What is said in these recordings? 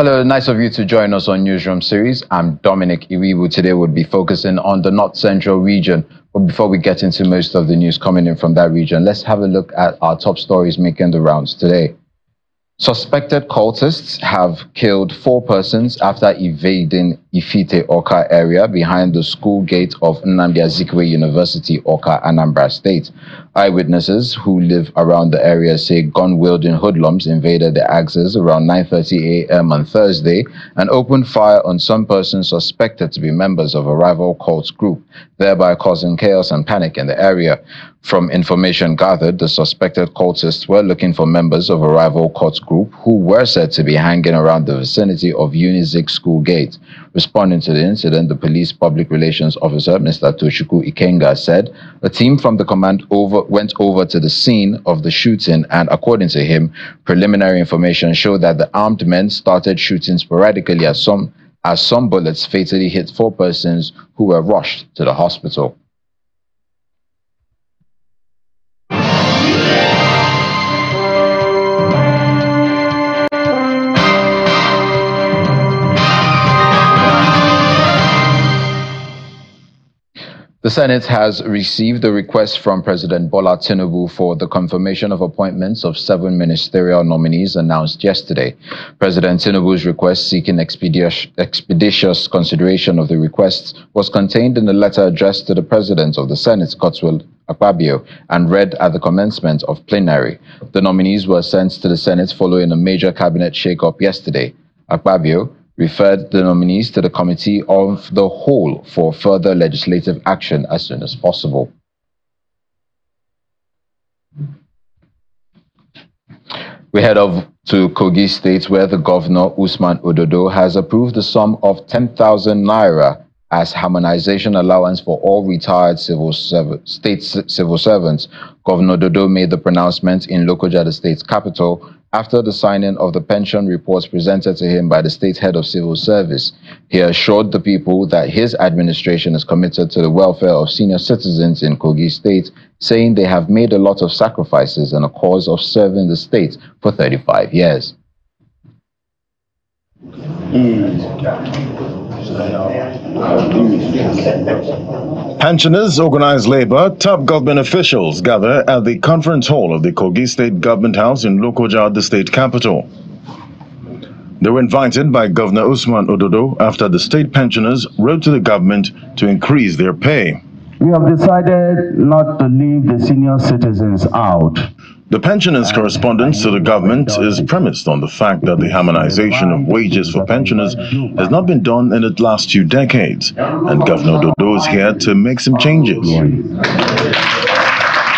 Hello, nice of you to join us on Newsroom series. I'm Dominic Iwibu. Today we'll be focusing on the North Central region. But before we get into most of the news coming in from that region, let's have a look at our top stories making the rounds today. Suspected cultists have killed 4 persons after evading Ifite Oka area behind the school gate of Nnamdi Azikiwe University, Oka, Anambra State. Eyewitnesses who live around the area say gun-wielding hoodlums invaded the axis around 9:30 a.m. on Thursday and opened fire on some persons suspected to be members of a rival cult group, thereby causing chaos and panic in the area. From information gathered, the suspected cultists were looking for members of a rival cult group who were said to be hanging around the vicinity of Unizik School Gate. Responding to the incident, the police public relations officer, Mr. Toshuku Ikenga, said a team from the command went over to the scene of the shooting, and according to him, preliminary information showed that the armed men started shooting sporadically as some bullets fatally hit 4 persons who were rushed to the hospital. The Senate has received a request from President Bola Tinubu for the confirmation of appointments of 7 ministerial nominees announced yesterday. President Tinubu's request seeking expeditious consideration of the requests was contained in a letter addressed to the President of the Senate, Godswill Akpabio, and read at the commencement of plenary. The nominees were sent to the Senate following a major cabinet shake-up yesterday. Akpabio referred the nominees to the Committee of the Whole for further legislative action as soon as possible. We head off to Kogi State, where the Governor, Usman Ododo, has approved the sum of 10,000 naira as harmonization allowance for all retired state civil servants. Governor Ododo made the pronouncement in Lokoja, the state's capital, after the signing of the pension reports presented to him by the state head of civil service. He assured the people that his administration is committed to the welfare of senior citizens in Kogi State, saying they have made a lot of sacrifices in the cause of serving the state for 35 years. Pensioners, organized labor, top government officials gather at the conference hall of the Kogi State Government House in Lokoja, the state capital. They were invited by Governor Usman Ododo after the state pensioners wrote to the government to increase their pay. We have decided not to leave the senior citizens out. The pensioners' correspondence to the government is premised on the fact that the harmonization of wages for pensioners has not been done in the last 2 decades, and Governor Ododo is here to make some changes.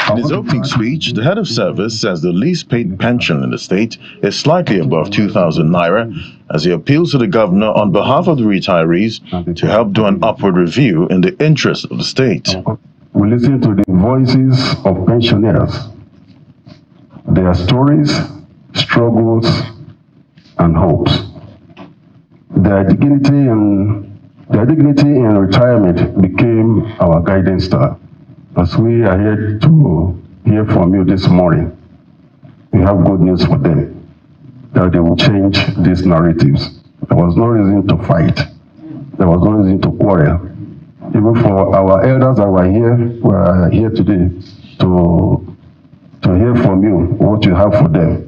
In his opening speech, the head of service says the least paid pension in the state is slightly above 2,000 naira, as he appeals to the governor on behalf of the retirees to help do an upward review in the interest of the state. We listen to the voices of pensioners, their stories, struggles, and hopes. Their dignity in retirement became our guiding star. As we are here to hear from you this morning, we have good news for them, that they will change these narratives. There was no reason to fight. There was no reason to quarrel. Even for our elders that were here today to hear from you what you have for them.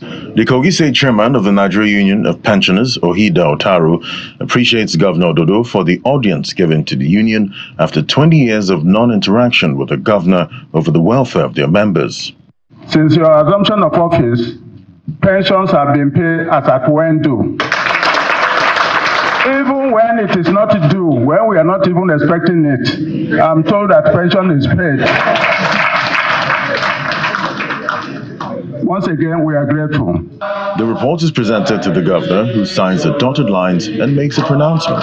The Kogi State chairman of the Nigeria Union of Pensioners, Ohida Otaru, appreciates Governor Ododo for the audience given to the union after 20 years of non-interaction with the governor over the welfare of their members. Since your assumption of office, pensions have been paid as at when due. Even when it is not due, when we are not even expecting it, I'm told that pension is paid. Once again, we are grateful. The report is presented to the governor, who signs the dotted lines and makes a pronouncement.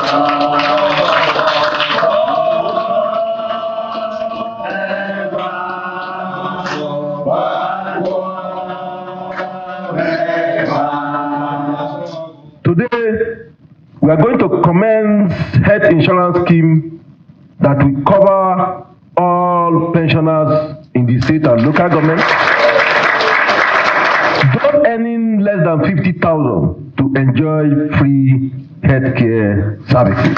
Today, we are going to commence health insurance scheme that will cover all pensioners in the state and local government. Those earning less than 50,000 to enjoy free healthcare services.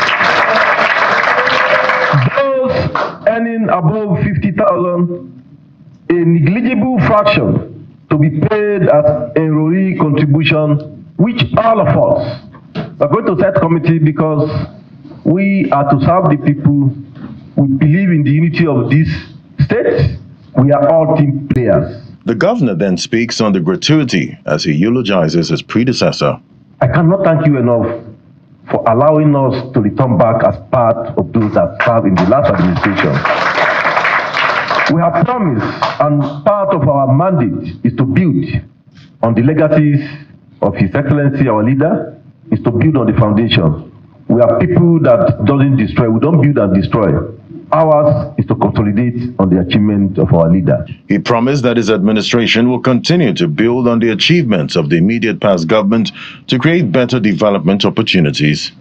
Those earning above 50,000, a negligible fraction to be paid as enrollee contribution, which all of us are going to set committee because we are to serve the people. We believe in the unity of this state. We are all team players. The governor then speaks on the gratuity as he eulogizes his predecessor. I cannot thank you enough for allowing us to return back as part of those that served in the last administration. We have promised, and part of our mandate is to build on the legacies of His Excellency, our leader, is to build on the foundation. We are people that doesn't destroy. We don't build and destroy. Ours is to consolidate on the achievement of our leader. He promised that his administration will continue to build on the achievements of the immediate past government to create better development opportunities.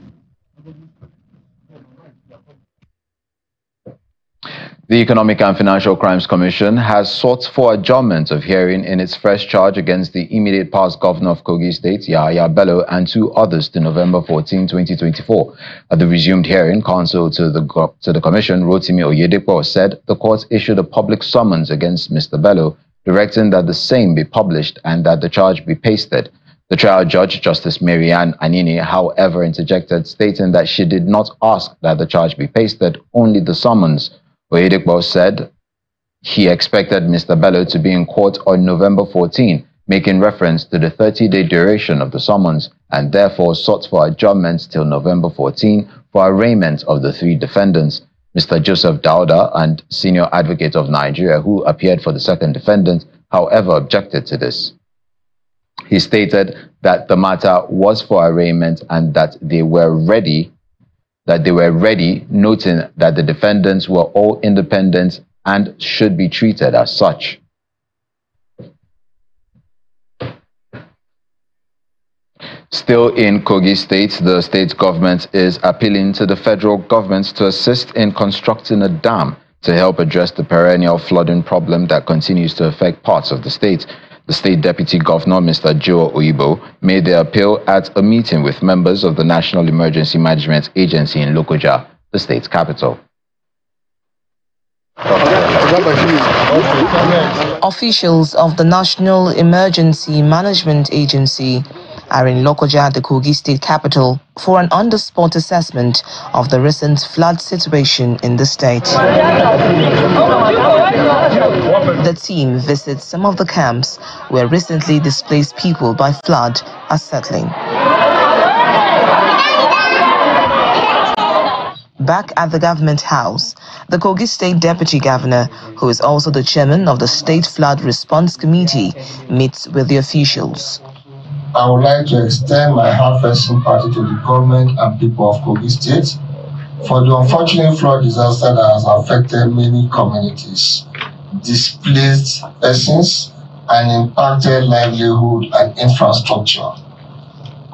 The Economic and Financial Crimes Commission has sought for adjournment of hearing in its first charge against the immediate past governor of Kogi State, Alia, and 2 others to November 14, 2024. At the resumed hearing, counsel to the commission, Rotimi Oyedepo, said the court issued a public summons against Mr. Bello, directing that the same be published and that the charge be pasted. The trial judge, Justice Marianne Anini, however, interjected, stating that she did not ask that the charge be pasted, only the summons. Oyedepo said he expected Mr. Bello to be in court on November 14, making reference to the 30-day duration of the summons, and therefore sought for adjournment till November 14 for arraignment of the 3 defendants. Mr. Joseph Dauda, and Senior Advocate of Nigeria, who appeared for the second defendant, however, objected to this. He stated that the matter was for arraignment and that they were ready, noting that the defendants were all independent and should be treated as such. Still in Kogi State, the state government is appealing to the federal government to assist in constructing a dam to help address the perennial flooding problem that continues to affect parts of the state. The State Deputy Governor, Mr. Joe Oyibo, made the appeal at a meeting with members of the National Emergency Management Agency in Lokoja, the state's capital. Officials of the National Emergency Management Agency are in Lokoja, the Kogi State capital, for an on-the-spot assessment of the recent flood situation in the state. The team visits some of the camps where recently displaced people by flood are settling. Back at the government house, the Kogi State Deputy Governor, who is also the chairman of the State Flood Response Committee, meets with the officials. I would like to extend my heartfelt sympathy to the government and people of Kogi State for the unfortunate flood disaster that has affected many communities, displaced persons, and impacted livelihood and infrastructure.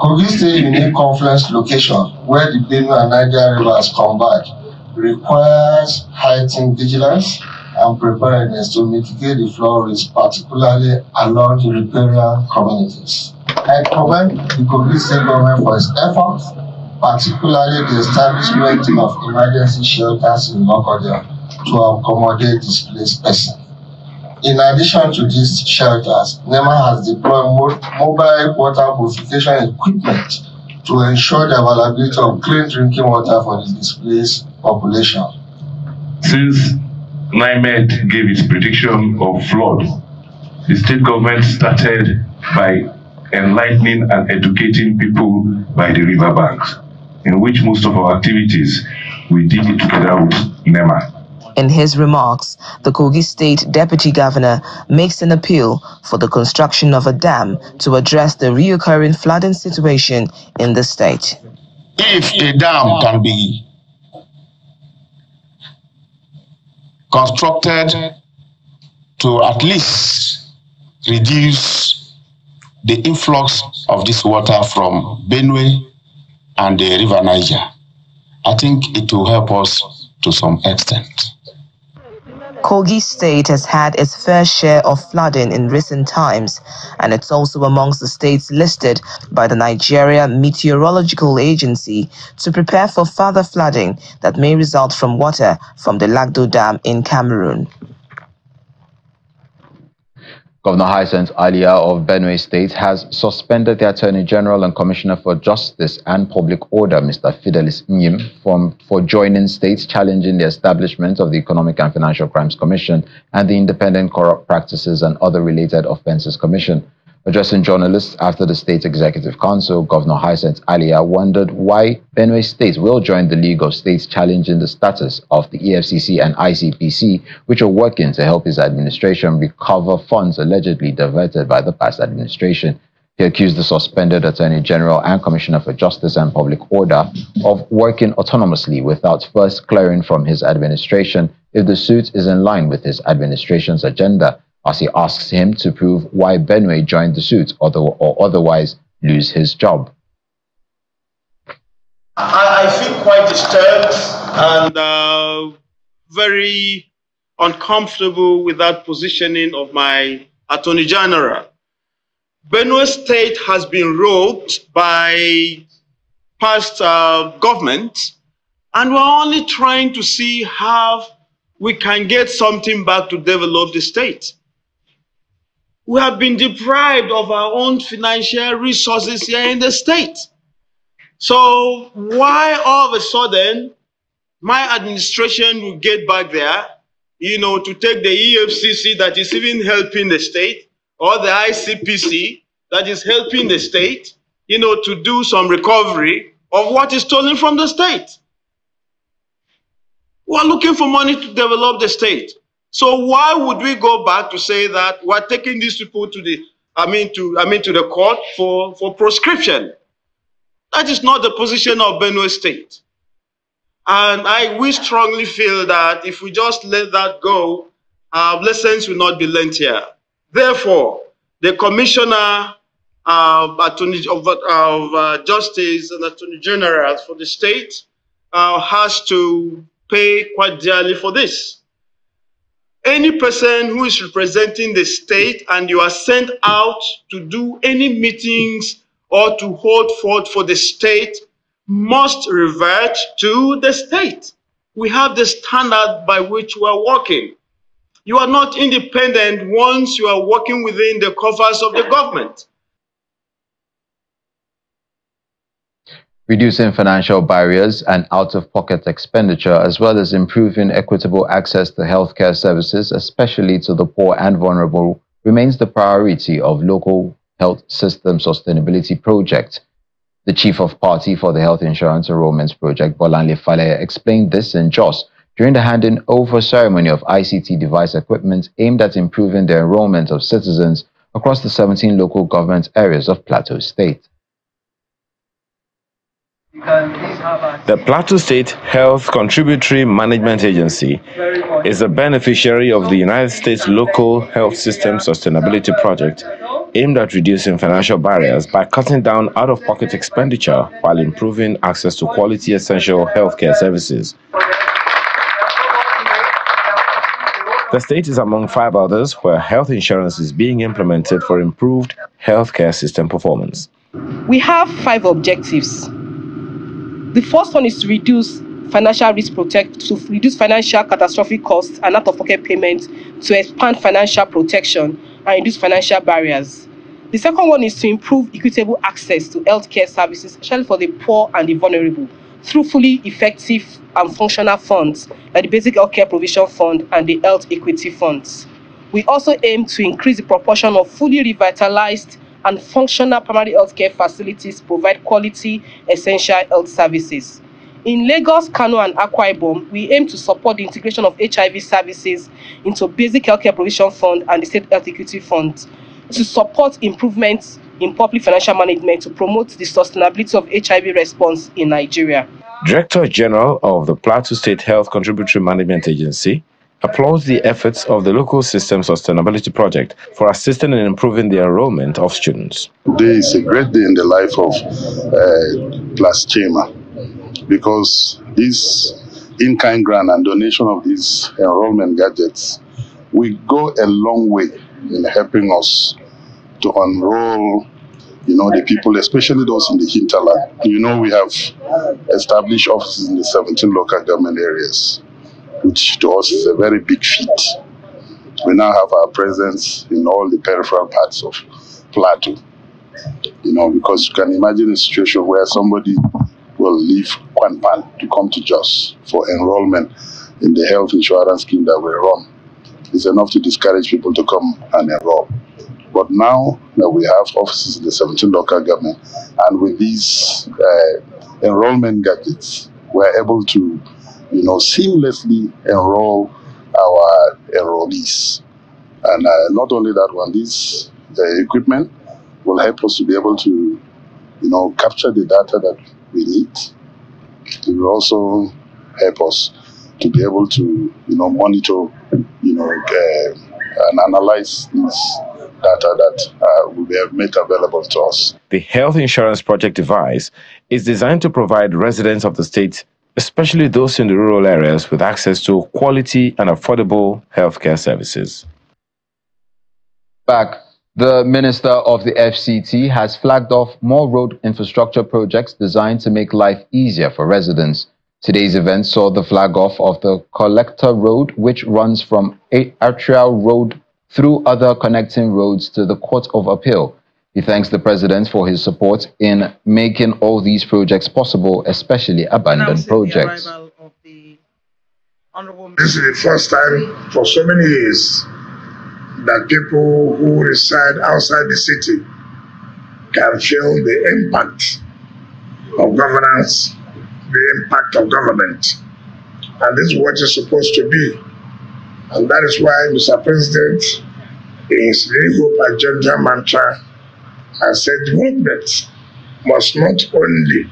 Kogi State unique confluence location, where the Benue and Niger rivers converge, requires heightened vigilance and preparedness to mitigate the flood risk, particularly along the riparian communities. I commend the Kogi State government for its efforts, particularly the establishment of emergency shelters in Lokoja to accommodate displaced persons. In addition to these shelters, NEMA has deployed mobile water purification equipment to ensure the availability of clean drinking water for the displaced population. Since NIMED gave its prediction of flood, the state government started by enlightening and educating people by the riverbanks, in which most of our activities we did it together with NEMA. In his remarks, the Kogi State Deputy Governor makes an appeal for the construction of a dam to address the reoccurring flooding situation in the state. If a dam can be constructed to at least reduce the influx of this water from Benue and the River Niger, I think it will help us to some extent. Kogi State has had its fair share of flooding in recent times, and it's also amongst the states listed by the Nigeria Meteorological Agency to prepare for further flooding that may result from water from the Lagdo Dam in Cameroon. Governor Hyacinth Alia of Benue State has suspended the Attorney General and Commissioner for Justice and Public Order, Mr. Fidelis Nyim, for joining states challenging the establishment of the Economic and Financial Crimes Commission and the Independent Corrupt Practices and Other Related Offences Commission. Addressing journalists after the State Executive Council, Governor Hyacinth Alia wondered why Benue State will join the League of States challenging the status of the EFCC and ICPC, which are working to help his administration recover funds allegedly diverted by the past administration. He accused the suspended Attorney General and Commissioner for Justice and Public Order of working autonomously without first clearing from his administration if the suit is in line with his administration's agenda, as he asks him to prove why Benue joined the suit or otherwise lose his job. I feel quite disturbed and very uncomfortable with that positioning of my Attorney General. Benue State has been robbed by past government, and we're only trying to see how we can get something back to develop the state. We have been deprived of our own financial resources here in the state. So why all of a sudden my administration will get back there, to take the EFCC that is even helping the state, or the ICPC that is helping the state, to do some recovery of what is stolen from the state? We are looking for money to develop the state. So why would we go back to say that we're taking these people to the, to the court for prescription? That is not the position of Benue State. And we strongly feel that if we just let that go, lessons will not be learned here. Therefore, the Commissioner of Justice and Attorney General for the state has to pay quite dearly for this. Any person who is representing the state and you are sent out to do any meetings or to hold forth for the state must revert to the state. We have the standard by which we are working. You are not independent once you are working within the covers of the government. Reducing financial barriers and out-of-pocket expenditure, as well as improving equitable access to healthcare services, especially to the poor and vulnerable, remains the priority of local health system sustainability project. The chief of party for the Health Insurance Enrollments Project, Bolanle Faleye, explained this in Jos during the handing over ceremony of ICT device equipment aimed at improving the enrollment of citizens across the 17 local government areas of Plateau State. The Plateau State Health Contributory Management Agency is a beneficiary of the United States Local Health System Sustainability Project aimed at reducing financial barriers by cutting down out-of-pocket expenditure while improving access to quality essential healthcare services. The state is among 5 others where health insurance is being implemented for improved healthcare system performance. We have 5 objectives. The first one is to reduce financial risk to reduce financial catastrophic costs and out-of-pocket payments, to expand financial protection and reduce financial barriers. The second one is to improve equitable access to healthcare services, especially for the poor and the vulnerable, through fully effective and functional funds like the Basic Healthcare Provision Fund and the Health Equity Funds. We also aim to increase the proportion of fully revitalized and functional primary healthcare facilities provide quality, essential health services. In Lagos, Kano, and Akwa Ibom, we aim to support the integration of HIV services into Basic Healthcare Provision Fund and the State Health Equity Fund to support improvements in public financial management to promote the sustainability of HIV response in Nigeria. Director General of the Plateau State Health Contributory Management Agency applauds the efforts of the Local System Sustainability Project for assisting in improving the enrollment of students. Today is a great day in the life of Class Chema, because this in-kind grant and donation of these enrollment gadgets will go a long way in helping us to enroll, the people, especially those in the hinterland. We have established offices in the 17 local government areas, which to us is a very big feat. We now have our presence in all the peripheral parts of Plateau, because you can imagine a situation where somebody will leave Kwanpan to come to Jos for enrollment in the health insurance scheme that we run. It's enough to discourage people to come and enroll. But now that we have offices in the 17 local government, and with these enrollment gadgets, we're able to, seamlessly enroll our enrollees. And not only that one, this equipment will help us to be able to, capture the data that we need. It will also help us to be able to, monitor, and analyze this data that will be made available to us. The Health Insurance Project device is designed to provide residents of the state, especially those in the rural areas, with access to quality and affordable healthcare services. Back, the Minister of the FCT has flagged off more road infrastructure projects designed to make life easier for residents. Today's event saw the flag off of the Collector Road, which runs from Arterial Road through other connecting roads to the Court of Appeal. He thanks the President for his support in making all these projects possible, especially abandoned projects. This is the first time for so many years that people who reside outside the city can feel the impact of governance, the impact of government. And this is what it's supposed to be. And that is why Mr. President, in his New Hope Agenda mantra, has said development must not only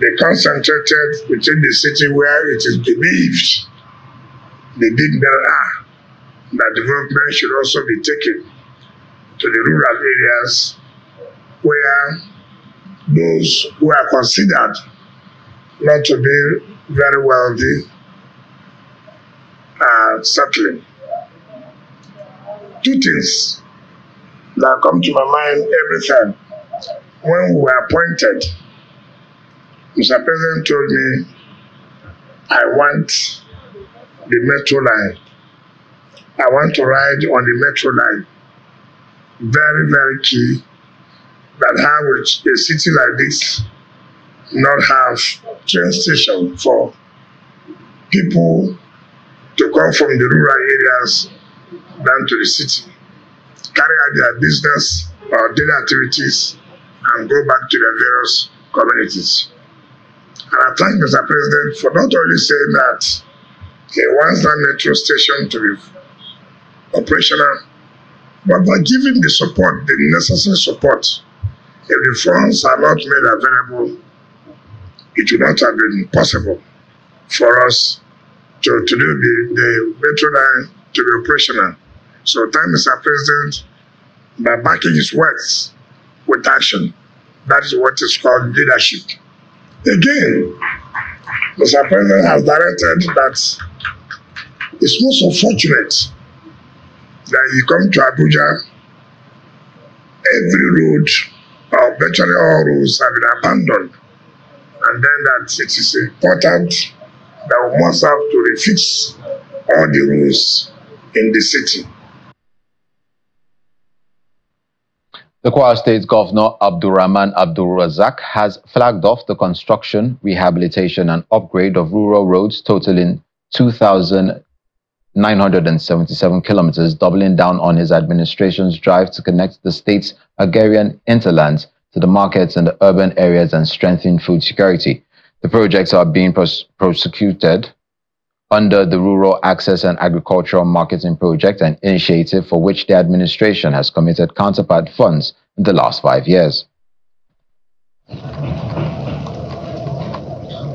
be concentrated within the city where it is believed the big there are, that development should also be taken to the rural areas where those who are considered not to be very wealthy are settling. Two things that come to my mind every time. When we were appointed, Mr. President told me, I want the metro line. I want to ride on the metro line. Very, very key that how would a city like this not have train station for people to come from the rural areas down to the city, carry out their business or daily activities, and go back to their various communities. And I thank Mr. President for not only saying that he wants that metro station to be operational, but by giving the support, the necessary support. If the funds are not made available, it would not have been possible for us to do the metro line to be operational. So thank Mr. President by backing his words with action. That is what is called leadership. Again, Mr. President has directed that it's most unfortunate that you come to Abuja, every road, or virtually all roads have been abandoned. And then that it is important that we must have to refix all the roads in the city. The Kwara State Governor Abdulrahman Abdulrazak has flagged off the construction, rehabilitation and upgrade of rural roads totaling 2,977 kilometers, doubling down on his administration's drive to connect the state's agrarian hinterlands to the markets in the urban areas and strengthen food security. The projects are being prosecuted under the Rural Access and Agricultural Marketing Project, an initiative for which the administration has committed counterpart funds in the last 5 years.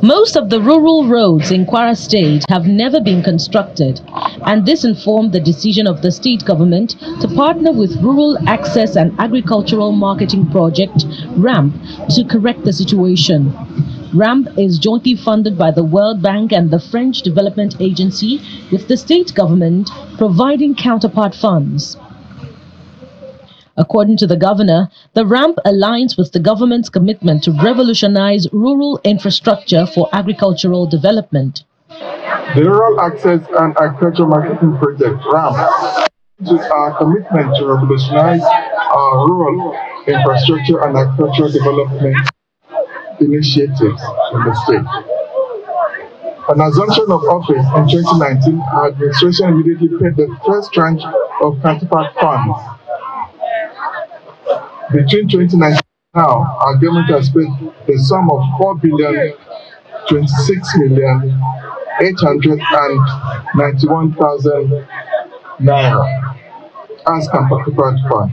Most of the rural roads in Kwara State have never been constructed, and this informed the decision of the state government to partner with Rural Access and Agricultural Marketing Project, RAMP, to correct the situation. RAMP is jointly funded by the World Bank and the French Development Agency, with the state government providing counterpart funds. According to the governor, the RAMP aligns with the government's commitment to revolutionize rural infrastructure for agricultural development. The Rural Access and Agriculture Marketing Project, RAMP, is our commitment to revolutionize our rural infrastructure and agricultural development initiatives in the state. On assumption of office in 2019, our administration immediately paid the first tranche of counterpart funds. Between 2019 and now, our government has paid the sum of 4,026,891,000 naira as counterpart fund.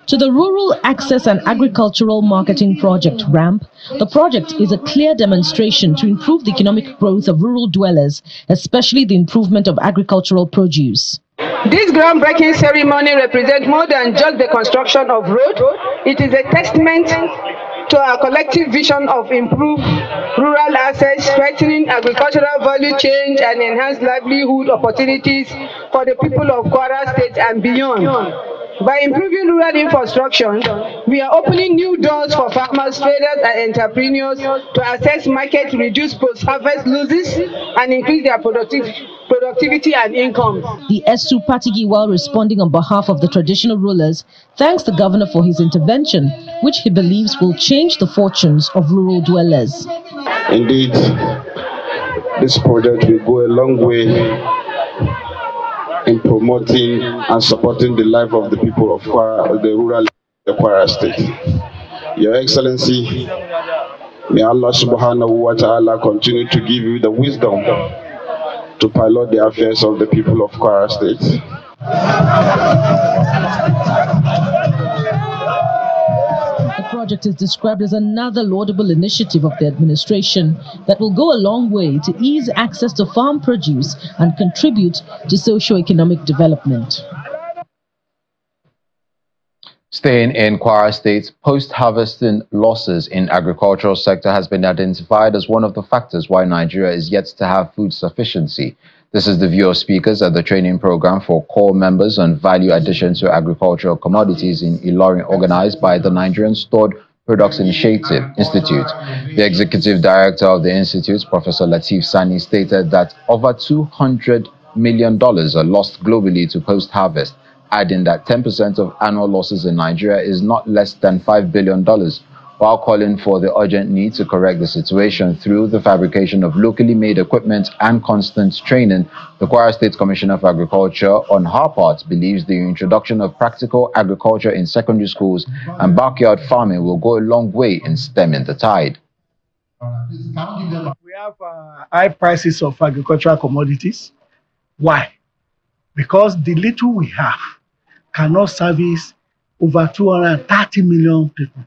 To the Rural Access and Agricultural Marketing Project, RAMP, the project is a clear demonstration to improve the economic growth of rural dwellers, especially the improvement of agricultural produce. This groundbreaking ceremony represents more than just the construction of road. It is a testament to our collective vision of improved rural access, strengthening agricultural value chain, and enhanced livelihood opportunities for the people of Kwara State and beyond. By improving rural infrastructure, we are opening new doors for farmers, traders, and entrepreneurs to access markets, reduce post-harvest losses, and increase their productivity and income. The Esu Patigi, while responding on behalf of the traditional rulers, thanks the governor for his intervention, which he believes will change the fortunes of rural dwellers. Indeed, this project will go a long way in promoting and supporting the life of the people of Kwara, the rural Kwara State. Your Excellency, may Allah subhanahu wa ta'ala continue to give you the wisdom to pilot the affairs of the people of Kwara State. The project is described as another laudable initiative of the administration that will go a long way to ease access to farm produce and contribute to socio-economic development. Staying in Kwara State, post-harvesting losses in agricultural sector has been identified as one of the factors why Nigeria is yet to have food sufficiency. This is the view of speakers at the training program for core members on value addition to agricultural commodities in Ilorin, organized by the Nigerian Stored Products Institute. The executive director of the institute, Professor Lateef Sani, stated that over $200 million are lost globally to post-harvest, adding that 10% of annual losses in Nigeria is not less than $5 billion, while calling for the urgent need to correct the situation through the fabrication of locally made equipment and constant training. The Kwara State Commissioner of Agriculture, on her part, believes the introduction of practical agriculture in secondary schools and backyard farming will go a long way in stemming the tide. We have high prices of agricultural commodities. Why? Because the little we have cannot service over 230 million people.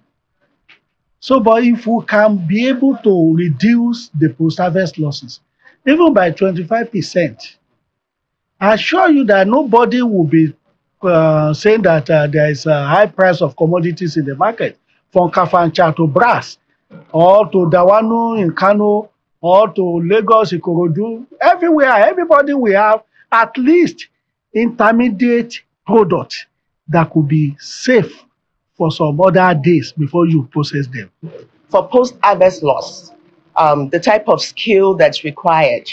So, but if we can be able to reduce the post-harvest losses, even by 25%, I assure you that nobody will be saying that there is a high price of commodities in the market, from Kafancha to Brass, or to Dawanu in Kano, or to Lagos, Ikorodu, everywhere, everybody will have at least intermediate product that could be safe for some other days before you process them. For post-harvest loss, the type of skill that's required,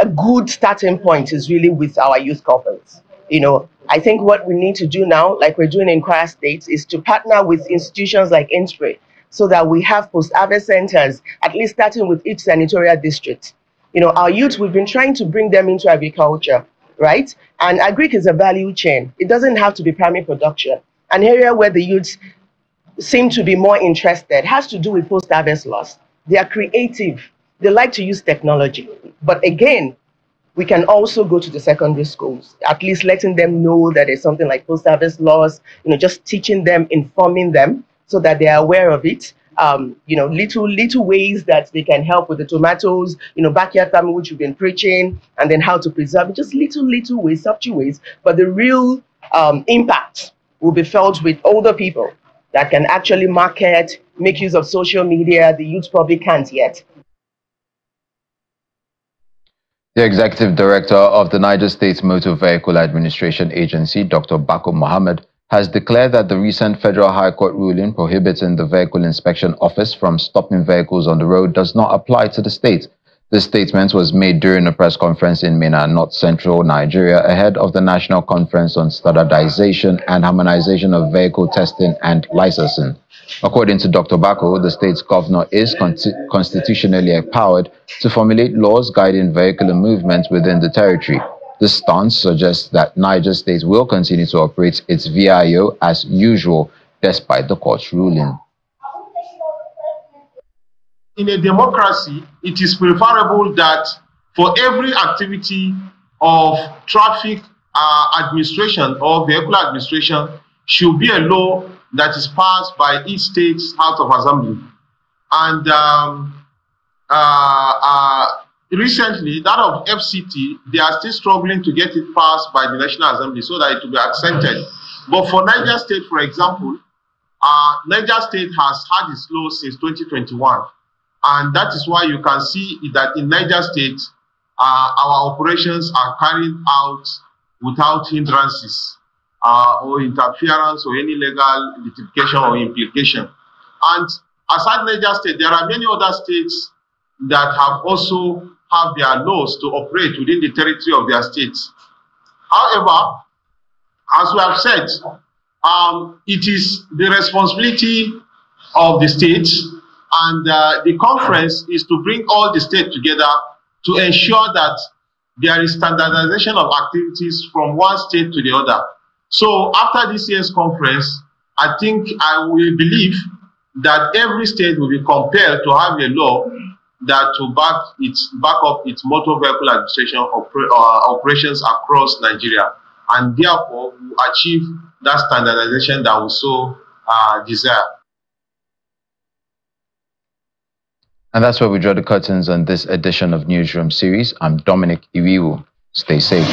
a good starting point is really with our youth corporates. You know, I think what we need to do now, like we're doing in Kwara State, is to partner with institutions like INSPRE so that we have post-harvest centers, at least starting with each senatorial district. You know, our youth, we've been trying to bring them into agriculture, right? And agric is a value chain. It doesn't have to be primary production. An area where the youths seem to be more interested has to do with post-harvest loss. They are creative. They like to use technology. But again, we can also go to the secondary schools, at least letting them know that there's something like post-harvest loss, you know, just teaching them, informing them so that they are aware of it. You know, little ways that they can help with the tomatoes, you know, backyard farming, which we've been preaching, and then how to preserve it, just little ways, subtle ways. But the real impact will be felt with older people, that can actually market, make use of social media. The youth probably can't yet. The Executive Director of the Niger State Motor Vehicle Administration Agency, Dr. Bako Mohammed, has declared that the recent Federal High Court ruling prohibiting the Vehicle Inspection Office from stopping vehicles on the road does not apply to the state. This statement was made during a press conference in Minna, North Central Nigeria, ahead of the National Conference on Standardization and Harmonization of Vehicle Testing and Licensing. According to Dr. Bako, the state's governor is constitutionally empowered to formulate laws guiding vehicular movement within the territory. This stance suggests that Niger State will continue to operate its VIO as usual, despite the court's ruling. In a democracy, it is preferable that for every activity of traffic administration or vehicle administration should be a law that is passed by each state's House of Assembly. And recently, that of FCT, they are still struggling to get it passed by the National Assembly so that it will be accepted. But for Niger State, for example, Niger State has had its law since 2021. And that is why you can see that in Niger State, our operations are carried out without hindrances or interference or any legal litigation or implication. And aside Niger State, there are many other states that have also have their laws to operate within the territory of their states. However, as we have said, it is the responsibility of the state, and the conference is to bring all the states together to ensure that there is standardization of activities from one state to the other. So after this year's conference, I think I will believe that every state will be compelled to have a law that to back up its motor vehicle administration operations across Nigeria, and therefore will achieve that standardization that we so desire. And that's where we draw the curtains on this edition of Newsroom series. I'm Dominic Iwiwu. Stay safe.